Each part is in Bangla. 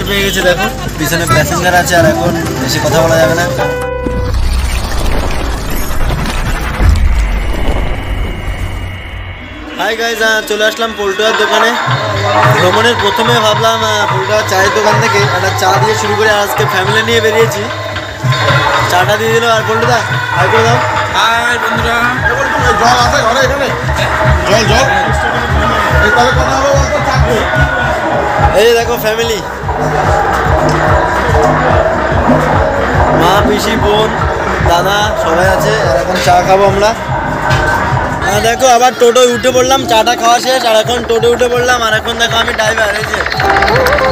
টায়ার পেয়ে গেছে দেখো, পিছনে প্যাসেঞ্জার আছে আর এখন বেশি কথা বলা যাবে না। হাই গাইজ, চলে আসলাম পল্টুয়ার দোকানে। ভ্রমণের প্রথমে ভাবলাম পল্টুয়ার চায়ের দোকান থেকে একটা চা দিয়ে শুরু করে আজকে ফ্যামিলি নিয়ে বেরিয়েছি। চাটা দিয়ে দিল আর পল্টুদা হাই করে দাও। হাই বন্ধুরা, জল আছে ঘরে এখানে? জল জল এই দেখো ফ্যামিলি, মা, পিসি, বোন, দাদা সবাই আছে আর এখন চা খাবো আমরা। দেখো আবার টোটোয় উঠে পড়লাম, চাটা খাওয়া শেষ আর এখন টোটো উঠে পড়লাম। আর এখন দেখো আমি ড্রাইভার, এই যে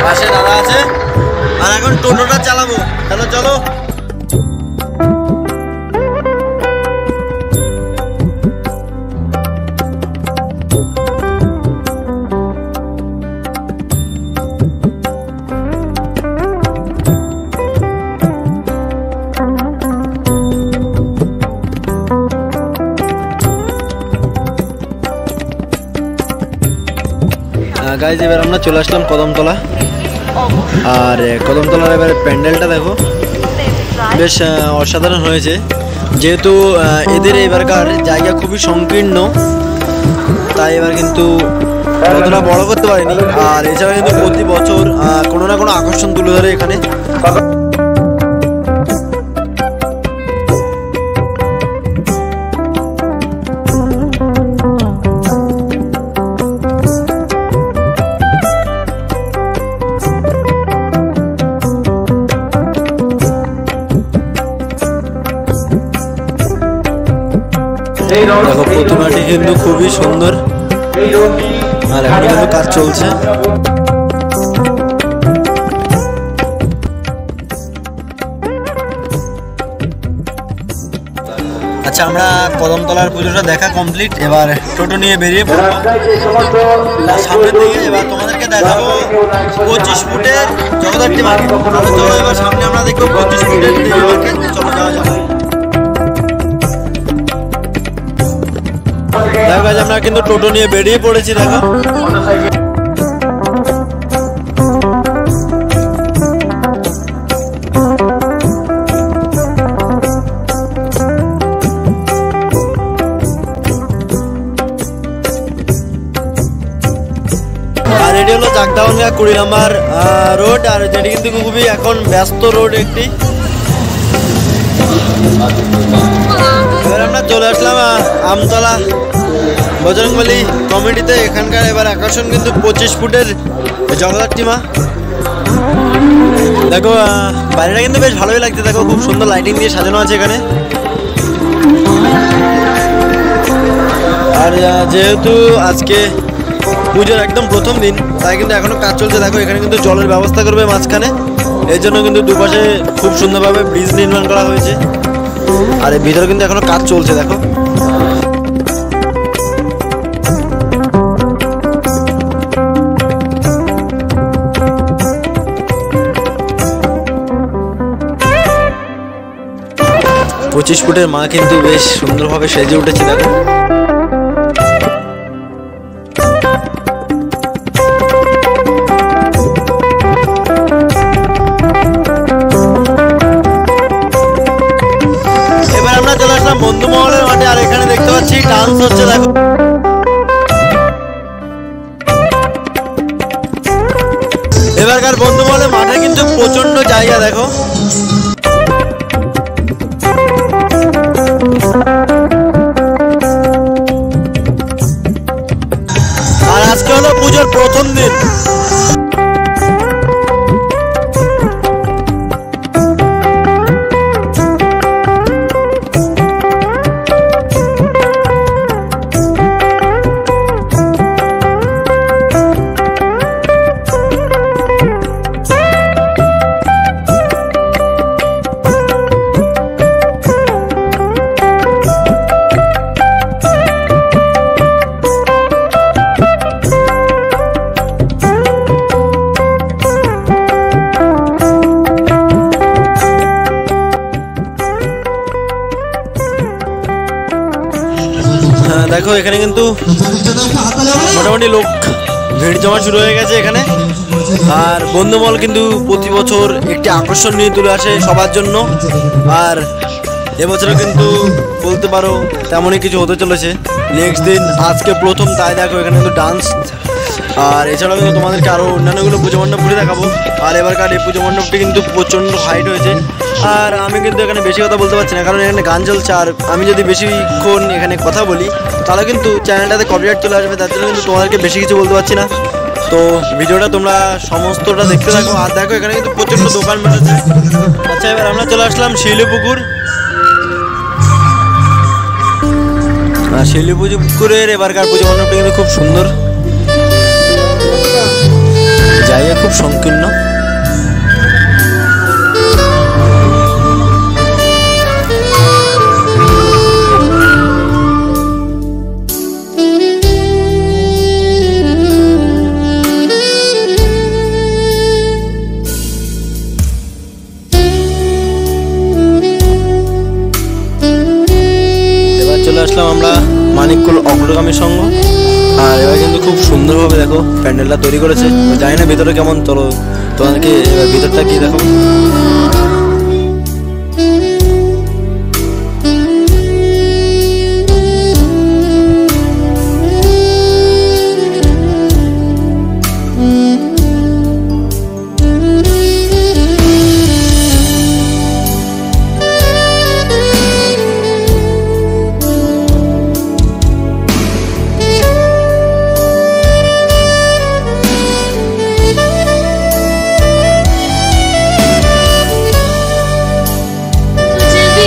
পাশে দাদা আছে আর এখন টোটোটা চালাবো। তাহলে চলো। গাইজ এবার আমরা চলে আসলাম কদমতলা। আর কদমতলার এবার প্যান্ডেলটা দেখো, বেশ অসাধারণ হয়েছে। যেহেতু এদের এবারকার জায়গা খুবই সংকীর্ণ, তাই এবার কিন্তু অতটা বড় করতে পারিনি। আর এছাড়া কিন্তু প্রতি বছর কোনো না কোনো আকর্ষণ তুলে ধরে এখানে। দেখো প্রতিমাটি কিন্তু খুবই সুন্দর আর এখন কিন্তু কাজ চলছে। আচ্ছা, আমরা কদমতলার পুজোটা দেখা কমপ্লিট, এবার টোটো নিয়ে বেরিয়ে পড়বো সামনের দিকে। এবার তোমাদেরকে দেখাবো 25 ফুটের জগদ্ধাত্রী মার্কেট। চলো এবার সামনে আমরা দেখবো 25 ফুটের দেবী মার্কেট। চলো যাওয়া যাবে। দেখো গাইজ আমরা কিন্তু টোটো নিয়ে বেরিয়ে পড়েছি। দেখো আর এটি হলো চাকদাউনগা 20 নম্বর রোড, আর যেটি কিন্তু খুবই এখন ব্যস্ত রোড একটি। এবার আমরা চলে আসলাম আমতলা বজরংবলী কমিটিতে। এখানকার এবার আকর্ষণ কিন্তু 25 ফুটের জগদ্ধাত্রী মা। দেখো বাইরেটা কিন্তু বেশ ভালোই লাগছে। দেখো খুব সুন্দর লাইটিং দিয়ে সাজানো আছে এখানে। আর যেহেতু আজকে পুজোর একদম প্রথম দিন, তাই কিন্তু এখনো কাজ চলছে। দেখো এখানে কিন্তু জলের ব্যবস্থা করবে মাঝখানে, এর জন্য কিন্তু দুপাশে খুব সুন্দরভাবে ব্রিজ নির্মাণ করা হয়েছে। আর এর ভিতরে কিন্তু এখনো কাজ চলছে। দেখো পঁচিশ ফুটের মা কিন্তু বেশ সুন্দরভাবে সেজে উঠেছে। দেখো এবার আমরা চলে আসলাম বন্ধুমহলের মাঠে, আর এখানে দেখতে পাচ্ছি ডান্স হচ্ছে। দেখো এবারকার বন্ধুমহলের মাঠে কিন্তু প্রচন্ড জায়গা। দেখো আর আজকে হলো পুজোর প্রথম দিন। দেখো এখানে কিন্তু মোটামুটি লোক ভিড় জমা শুরু হয়ে গেছে এখানে। আর বন্ধুমহল কিন্তু প্রতি বছর একটি আকর্ষণ নিয়ে তুলে আসে সবার জন্য। আর এবছরও কিন্তু বলতে পারো তেমনই কিছু হতে চলেছে নেক্সট দিন। আজকে প্রথম, তাই দেখো এখানে কিন্তু ডান্স। আর এছাড়াও কিন্তু তোমাদেরকে আরও অন্যান্যগুলো পুজো মণ্ডপ ঘুরে দেখাবো। আর এবারকার এই পুজো মণ্ডপটি কিন্তু প্রচণ্ড হাইট হয়েছে। আর আমি কিন্তু এখানে বেশি কথা বলতে পারছি না, কারণ এখানে গান চলছে। আর আমি যদি বেশিক্ষণ এখানে কথা বলি তাহলে কিন্তু চ্যানেলটাতে কপিরাইট চলে আসবে, তার জন্য কিন্তু তোমাদেরকে বেশি কিছু বলতে পারছি না। তো ভিডিওটা তোমরা সমস্তটা দেখতে থাকো। আর দেখো এখানে কিন্তু প্রচণ্ড দোকান বসেছে। আচ্ছা, এবার আমরা চলে আসলাম শিউলিপুকুর। আর শিউলিপুকুরের এবারকার পুজো মণ্ডপটা কিন্তু খুব সুন্দর, জায়গা খুব সংকীর্ণ। চলে আসলাম আমরা মানিককুল অগ্রগামী সংঘ। আর এবার কিন্তু খুব সুন্দরভাবে দেখো প্যান্ডেলটা তৈরি করেছে। জানি না ভিতরে কেমন, চলো তোমাদেরকে এবার ভিতরটা কি দেখো।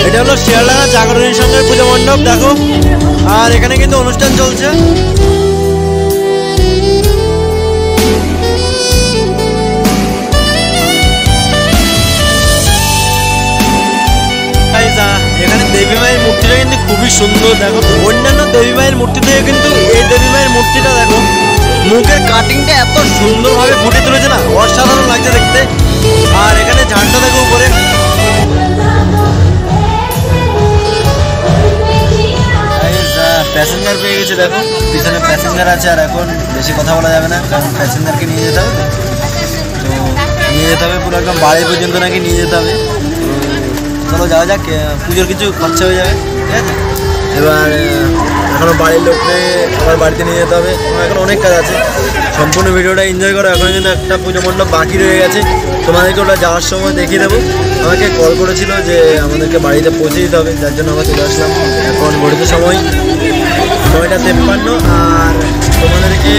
এটা হলো শিয়ালডাঙ্গা জাগরণী সংঘের পুজো মণ্ডপ দেখো। আর এখানে কিন্তু অনুষ্ঠান চলছে। এখানে দেবী মায়ের মূর্তিটা কিন্তু খুবই সুন্দর দেখো। অন্যান্য দেবী মায়ের মূর্তি থেকে কিন্তু এই দেবী মায়ের মূর্তিটা দেখো, মুখের কাটিংটা এত সুন্দরভাবে ফুটে তুলেছে না, অসাধারণ লাগছে দেখতে। আর এখানে ঝাড়টা দেখো উপরে। প্যাসেঞ্জার পেয়ে গেছে দেখো, পিছনে প্যাসেঞ্জার আছে। আর এখন বেশি কথা বলা যাবে না, কারণ প্যাসেঞ্জারকে নিয়ে যেতে হবে। তো নিয়ে যেতে হবে পুরো একদম বাড়ি পর্যন্ত নাকি নিয়ে যেতে হবে। চলো যাওয়া যাক, পুজোর কিছু খরচা হয়ে যাবে, ঠিক আছে। এবার এখনও বাড়ির লোককে আবার বাড়িতে নিয়ে যেতে হবে। এখন অনেক কাজ আছে, সম্পূর্ণ ভিডিওটা এনজয় করো। এখন কিন্তু একটা পুজো মণ্ডপ বাকি রয়ে গেছে, তোমাদেরকে ওটা যাওয়ার সময় দেখিয়ে দেবো। আমাকে কল করেছিল যে আমাদেরকে বাড়িতে পৌঁছে দিতে হবে, যার জন্য আমরা চলে আসলাম। এখন ঘড়িতে সময় 9টা 53। আর তোমাদেরকে